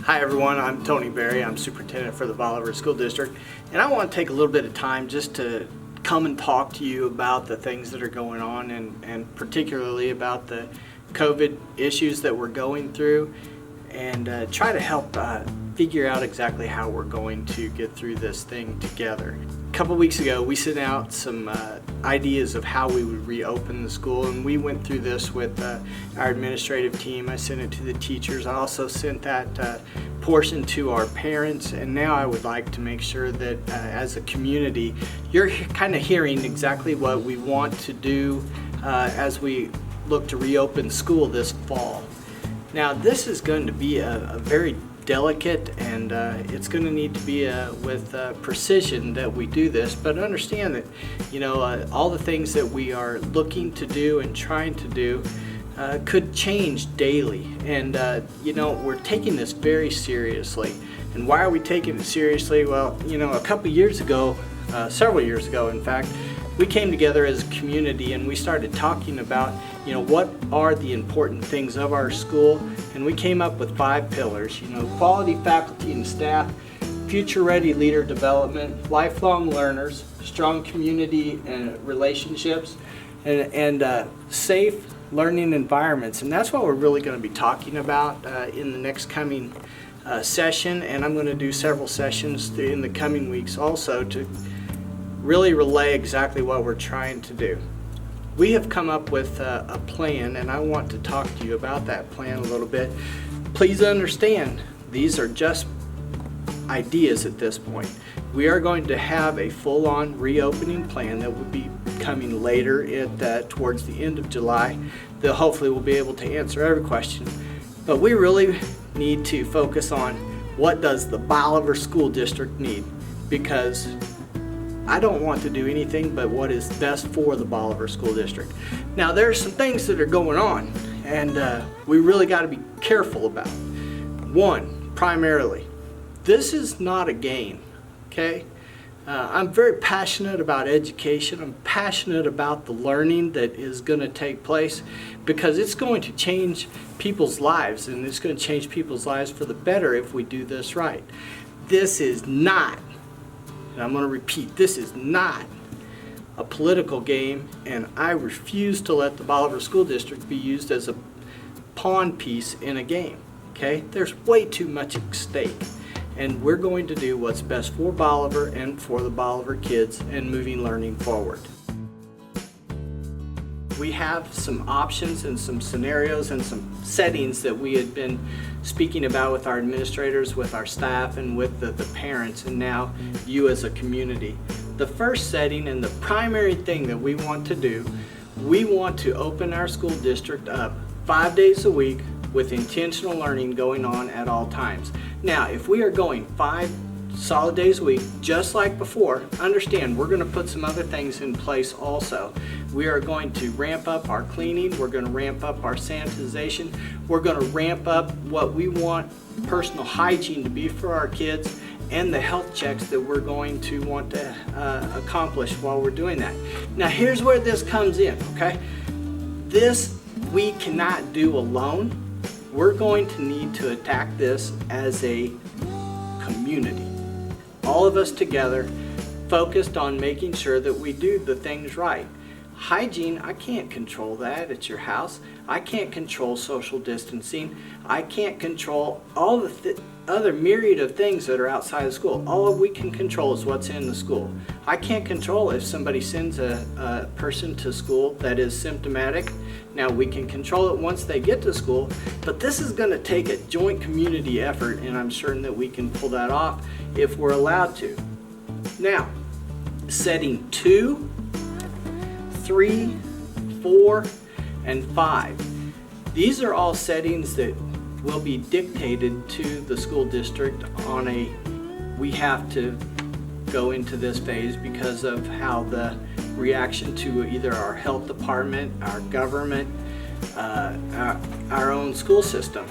Hi everyone, I'm Tony Berry. I'm superintendent for the Bolivar School District, and I want to take a little bit of time just to come and talk to you about the things that are going on and particularly about the COVID issues that we're going through, and try to help figure out exactly how we're going to get through this thing together. A couple weeks ago we sent out some ideas of how we would reopen the school, and we went through this with our administrative team. I sent it to the teachers. I also sent that portion to our parents, and now I would like to make sure that as a community you're kind of hearing exactly what we want to do as we look to reopen school this fall. Now this is going to be a very delicate, and it's going to need to be with precision that we do this, but understand that all the things that we are looking to do and trying to do could change daily, and we're taking this very seriously. And why are we taking it seriously? Well, a couple years ago, several years ago in fact, we came together as a community and we started talking about what are the important things of our school, and we came up with 5 pillars. Quality faculty and staff, future ready leader development, lifelong learners, strong community and relationships, and safe learning environments. And that's what we're really going to be talking about in the next coming session, and I'm going to do several sessions in the coming weeks also to really relay exactly what we're trying to do. We have come up with a plan, and I want to talk to you about that plan a little bit. Please understand, these are just ideas at this point. We are going to have a full-on reopening plan that will be coming later towards the end of July. That hopefully we'll be able to answer every question. But we really need to focus on what does the Bolivar School District need, because I don't want to do anything but what is best for the Bolivar School District. Now there are some things that are going on, and we really got to be careful about. One, primarily, this is not a game, okay? I'm very passionate about education. I'm passionate about the learning that is going to take place, because it's going to change people's lives, and it's going to change people's lives for the better if we do this right. This is not, and I'm going to repeat, this is not a political game, and I refuse to let the Bolivar School District be used as a pawn piece in a game, okay? There's way too much at stake, and we're going to do what's best for Bolivar and for the Bolivar kids and moving learning forward. We have some options and some scenarios and some settings that we had been speaking about with our administrators, with our staff, and with the parents, and now you as a community. The first setting and the primary thing that we want to do, we want to open our school district up 5 days a week with intentional learning going on at all times. Now, if we are going 5 solid days a week, just like before, understand we're going to put some other things in place also. We are going to ramp up our cleaning, we're going to ramp up our sanitization, we're going to ramp up what we want personal hygiene to be for our kids, and the health checks that we're going to want to accomplish while we're doing that. Now here's where this comes in, okay? This we cannot do alone. We're going to need to attack this as a community. All of us together, focused on making sure that we do the things right. Hygiene, I can't control that at your house. I can't control social distancing. I can't control all the other myriad of things that are outside of school. All we can control is what's in the school. I can't control if somebody sends a person to school that is symptomatic. Now we can control it once they get to school, but this is going to take a joint community effort, and I'm certain that we can pull that off if we're allowed to. Now, setting 2, 3, 4, and 5. These are all settings that will be dictated to the school district on we have to go into this phase because of how the reaction to either our health department, our government, our own school system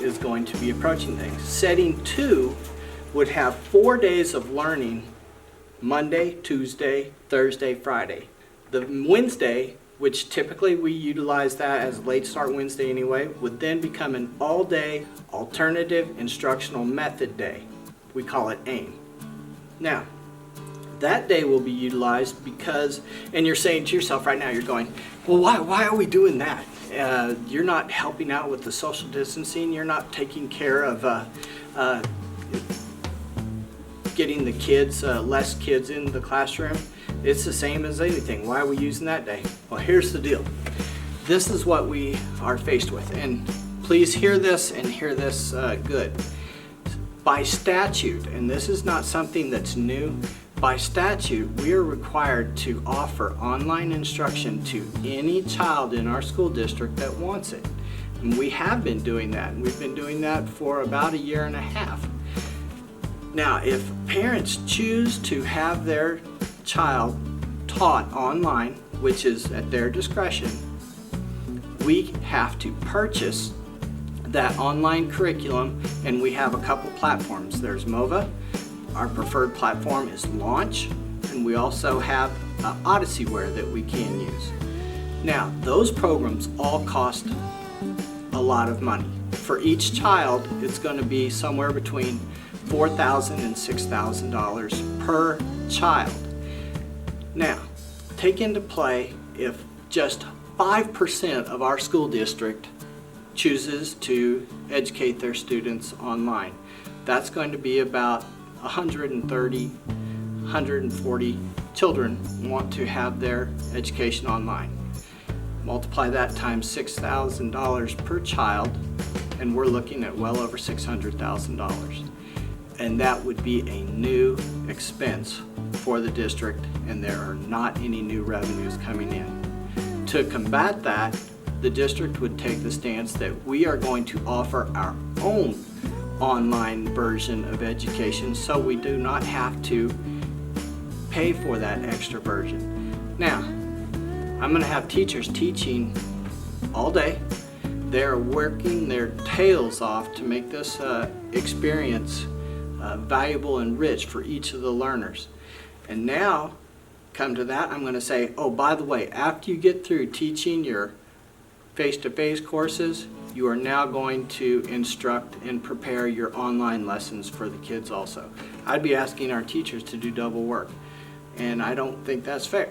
is going to be approaching things. Setting 2 would have 4 days of learning, Monday, Tuesday, Thursday, Friday. The Wednesday which typically we utilize that as Late Start Wednesday anyway, would then become an all-day alternative instructional method day. We call it AIM. Now, that day will be utilized because, and you're saying to yourself right now, you're going, well, why are we doing that? You're not helping out with the social distancing. You're not taking care of getting the kids, less kids in the classroom. It's the same as anything. Why are we using that day? Well, here's the deal. This is what we are faced with, and please hear this and hear this good. By statute, and this is not something that's new, by statute, we are required to offer online instruction to any child in our school district that wants it. And we have been doing that. We've been doing that for about 1.5 years. Now, if parents choose to have their child taught online, which is at their discretion, we have to purchase that online curriculum, and we have a couple platforms. There's MOVA, our preferred platform is Launch, and we also have Odyssey-ware that we can use. Now, those programs all cost a lot of money. For each child, it's going to be somewhere between $4,000 and $6,000 per child. Now, take into play if just 5% of our school district chooses to educate their students online. That's going to be about 130, 140 children want to have their education online. Multiply that times $6,000 per child, and we're looking at well over $600,000. And that would be a new expense for the district, and there are not any new revenues coming in. To combat that, the district would take the stance that we are going to offer our own online version of education, so we do not have to pay for that extra version. Now, I'm going to have teachers teaching all day. They're working their tails off to make this experience valuable and rich for each of the learners. And now, come to that, I'm going to say, oh, by the way, after you get through teaching your face-to-face courses, you are now going to instruct and prepare your online lessons for the kids also. I'd be asking our teachers to do double work, and I don't think that's fair.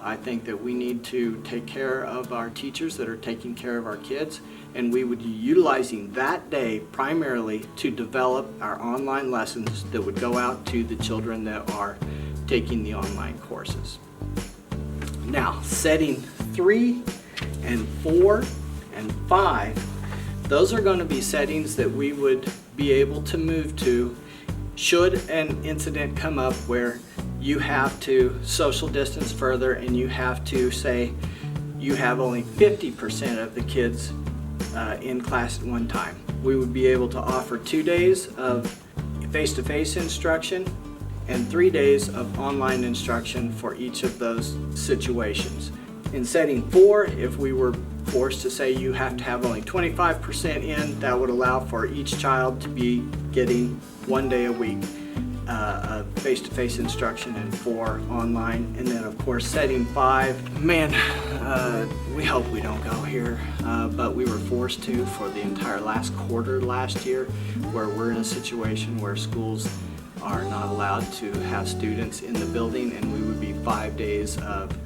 I think that we need to take care of our teachers that are taking care of our kids, and we would be utilizing that day primarily to develop our online lessons that would go out to the children that are taking the online courses. Now, setting 3 and 4 and 5, those are going to be settings that we would be able to move to should an incident come up where you have to social distance further and you have to say you have only 50% of the kids in class at one time. We would be able to offer 2 days of face-to-face instruction and 3 days of online instruction for each of those situations. In setting 4, if we were forced to say you have to have only 25% in, that would allow for each child to be getting 1 day a week of face-to-face instruction and 4 online. And then of course setting 5, man, we hope we don't go here, but we were forced to for the entire last quarter last year, where we're in a situation where schools are not allowed to have students in the building, and we would be 5 days of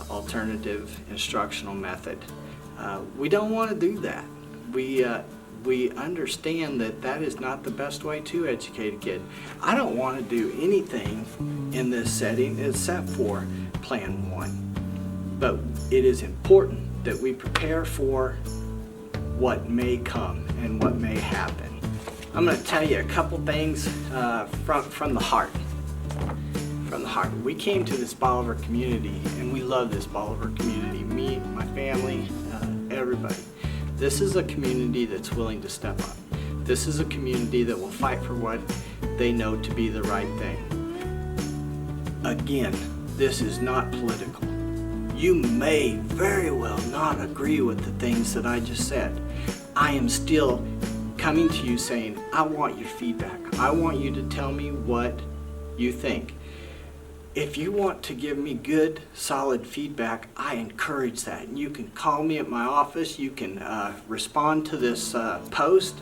alternative instructional method. We don't want to do that. We understand that that is not the best way to educate a kid. I don't want to do anything in this setting except for Plan 1. But it is important that we prepare for what may come and what may happen. I'm going to tell you a couple things from the heart. From the heart. We came to this Bolivar community, and we love this Bolivar community. Me, my family, everybody. This is a community that's willing to step up. This is a community that will fight for what they know to be the right thing. Again, this is not political. You may very well not agree with the things that I just said. I am still coming to you saying, I want your feedback. I want you to tell me what you think. If you want to give me good, solid feedback, I encourage that. And you can call me at my office, you can respond to this post,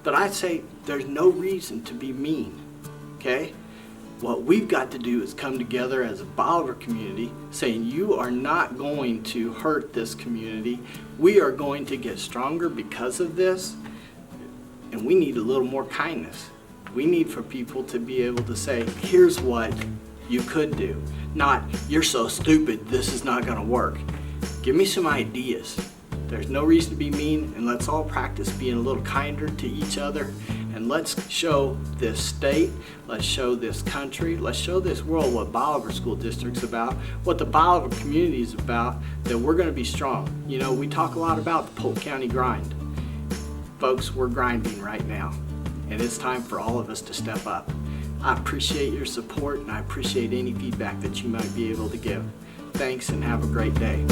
but I say there's no reason to be mean, okay? What we've got to do is come together as a Bolivar community saying you are not going to hurt this community. We are going to get stronger because of this, and we need a little more kindness. We need for people to be able to say, here's what you could do. Not, you're so stupid, this is not gonna work. Give me some ideas. There's no reason to be mean, and let's all practice being a little kinder to each other. And let's show this state, let's show this country, let's show this world what Bolivar School District's about, what the Bolivar community is about, that we're gonna be strong. You know, we talk a lot about the Polk County grind. Folks, we're grinding right now, and it's time for all of us to step up. I appreciate your support, and I appreciate any feedback that you might be able to give. Thanks, and have a great day.